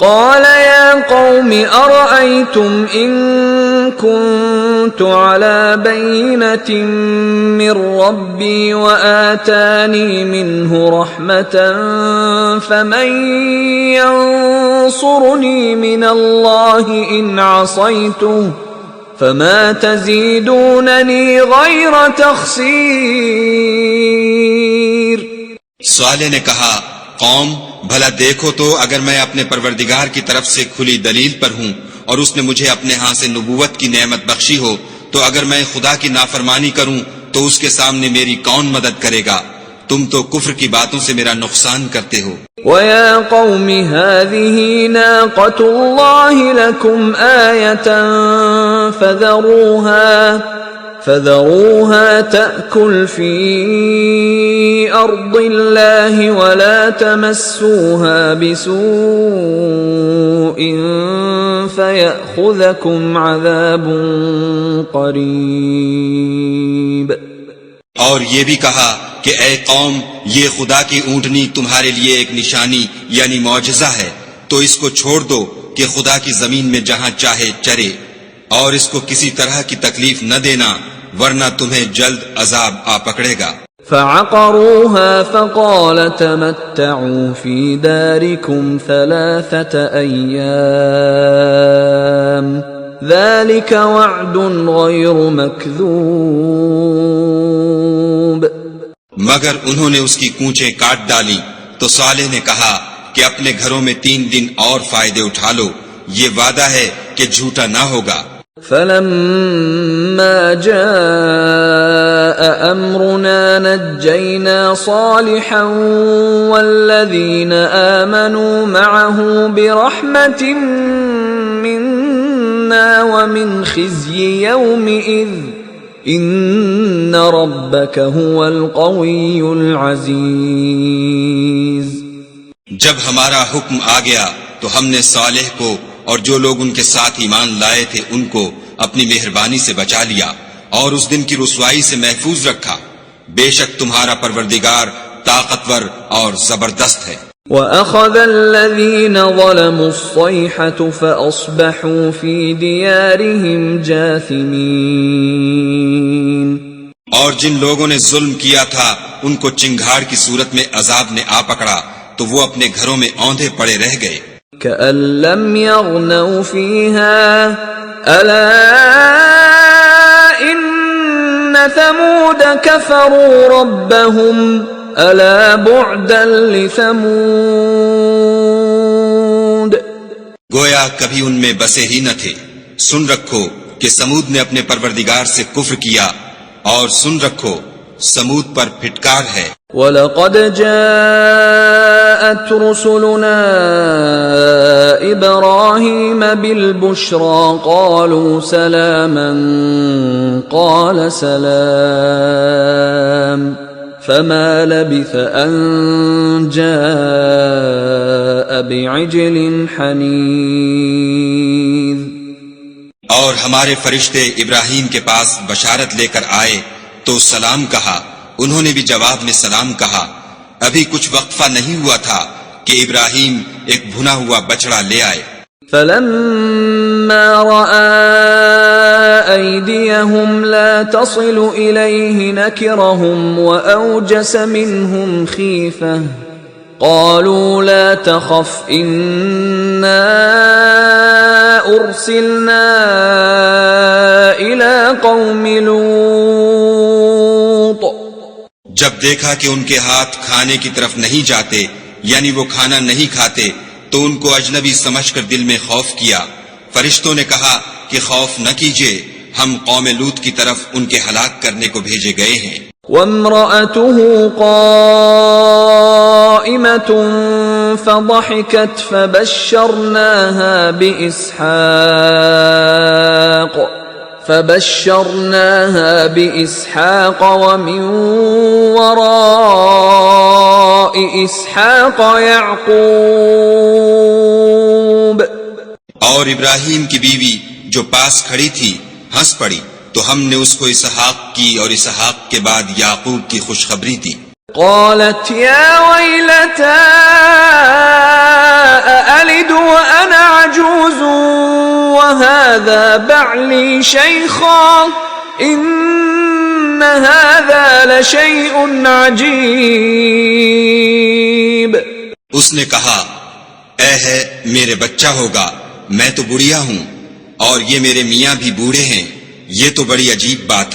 قال يا قوم أرأيتم إن كنت على بينة من ربي وآتاني منه رحمة فمن ينصرني من الله إن عصيته فما تزيدونني غير تخسير. صالح نے کہا قوم بھلا دیکھو تو اگر میں اپنے پروردگار کی طرف سے کھلی دلیل پر ہوں اور اس نے مجھے اپنے ہاں سے نبوت کی نعمت بخشی ہو تو اگر میں خدا کی نافرمانی کروں تو اس کے سامنے میری کون مدد کرے گا؟ تم تو کفر کی باتوں سے میرا نقصان کرتے ہو. وَيَا قَوْمِ هَذِهِ نَاقَةُ اللَّهِ لَكُمْ آيَةً فَذَرُوهَا تَأْكُلْ فِي أَرْضِ اللَّهِ وَلَا تَمَسُّوهَا بِسُوءٍ فَيَأْخُذَكُمْ عَذَابٌ قَرِيبٌ. اور یہ بھی کہا کہ اے قوم یہ خدا کی اونٹنی تمہارے لیے ایک نشانی یعنی معجزہ ہے، تو اس کو چھوڑ دو کہ خدا کی زمین میں جہاں چاہے چرے، اور اس کو کسی طرح کی تکلیف نہ دینا ورنہ تمہیں جلد عذاب آ پکڑے گا. فعقروها فقال تمتعوا في داركم 3 أيام ذلك وعد غير مكذوب. مگر انہوں نے اس کی کونچیں کاٹ ڈالی تو صالح نے کہا کہ اپنے گھروں میں 3 دن اور فائدے اٹھا لو، یہ وعدہ ہے کہ جھوٹا نہ ہوگا. فلما جاء أمرنا نجينا صالحا والذين آمنوا معه برحمة منا ومن خزي يومئذ إن ربك هو القوي العزيز. جب ہمارا حکم آ گیا تو ہم نے صالح کو اور جو لوگ ان کے ساتھ ایمان لائے تھے ان کو اپنی مہربانی سے بچا لیا اور اس دن کی رسوائی سے محفوظ رکھا. بے شک تمہارا پروردگار طاقتور اور زبردست ہے. وَأَخَذَ الَّذِينَ ظَلَمُوا الصَّيْحَةُ فَأَصْبَحُوا فِي دِيَارِهِمْ جَاثِمِينَ. اور جن لوگوں نے ظلم کیا تھا ان کو چنگھاڑ کی صورت میں عذاب نے آ پکڑا تو وہ اپنے گھروں میں اوندھے پڑے رہ گئے. كَأَن لَّمْ يَغْنَوْا فِيهَا أَلَا إِنَّ ثَمُودَ كَفَرُوا رَبَّهُمْ أَلَا بُعْدًا لِثَمُودَ. گویا کبھی ان میں بسے ہی نہ تھے. سن رکھو کہ سمود نے اپنے پروردگار سے کفر کیا، اور سن رکھو سمود پر پھٹکار ہے. وَلَقَدْ جَاءَتْ رُسُلُنَا إِبْرَاهِيمَ بِالْبُشْرَى قَالُوا سَلَامًا قَالَ سَلَامٌ فَمَا لَبِثَ أَن جَاءَ بِعِجْلٍ حَنِيذٍ. اور ہمارے فرشتے ابراہیم کے پاس بشارت لے کر آئے تو سلام کہا. انہوں نے بھی جواب میں سلام کہا. ابھی کچھ وقفہ نہیں ہوا تھا کہ ابراہیم ایک بھنا ہوا بچڑا لے آئے. فَلَمَّا رَأَى أَيْدِيَهُمْ لَا تَصِلُ إِلَيْهِ نَكِرَهُمْ وَأَوْجَسَ مِنْهُمْ خِيفَةً قَالُوا لَا تَخَفْ إِنَّا أُرْسِلْنَا إِلَى قَوْمِ لُوطٍ. جب دیکھا کہ ان کے ہاتھ کھانے کی طرف نہیں جاتے یعنی وہ کھانا نہیں کھاتے تو ان کو اجنبی سمجھ کر دل میں خوف کیا. فرشتوں نے کہا کہ خوف نہ کیجیے، ہم قوم لوط کی طرف ان کے ہلاک کرنے کو بھیجے گئے ہیں. وَامْرَأَتُهُ قَائِمَةٌ فَضَحِكَتْ فَبَشَّرْنَاهَا بِإِسْحَاقَ وَمِن وَرَاءِ إِسْحَاقَ يَعْقُوبَ. اور ابراہیم کی بیوی جو پاس کھڑی تھی ہنس پڑی تو ہم نے اس کو اسحاق کی اور اسحاق کے بعد یعقوب کی خوشخبری دی. قالت يا ويلتى أألد وهذا بعلي شيخا إن هذا لشيء عجيب. اس نے کہا اے ہے میرے بچہ ہوگا، میں تو بڑھیا ہوں اور یہ میرے میاں بھی بوڑھے ہیں، یہ تو بڑی عجیب بات ہے.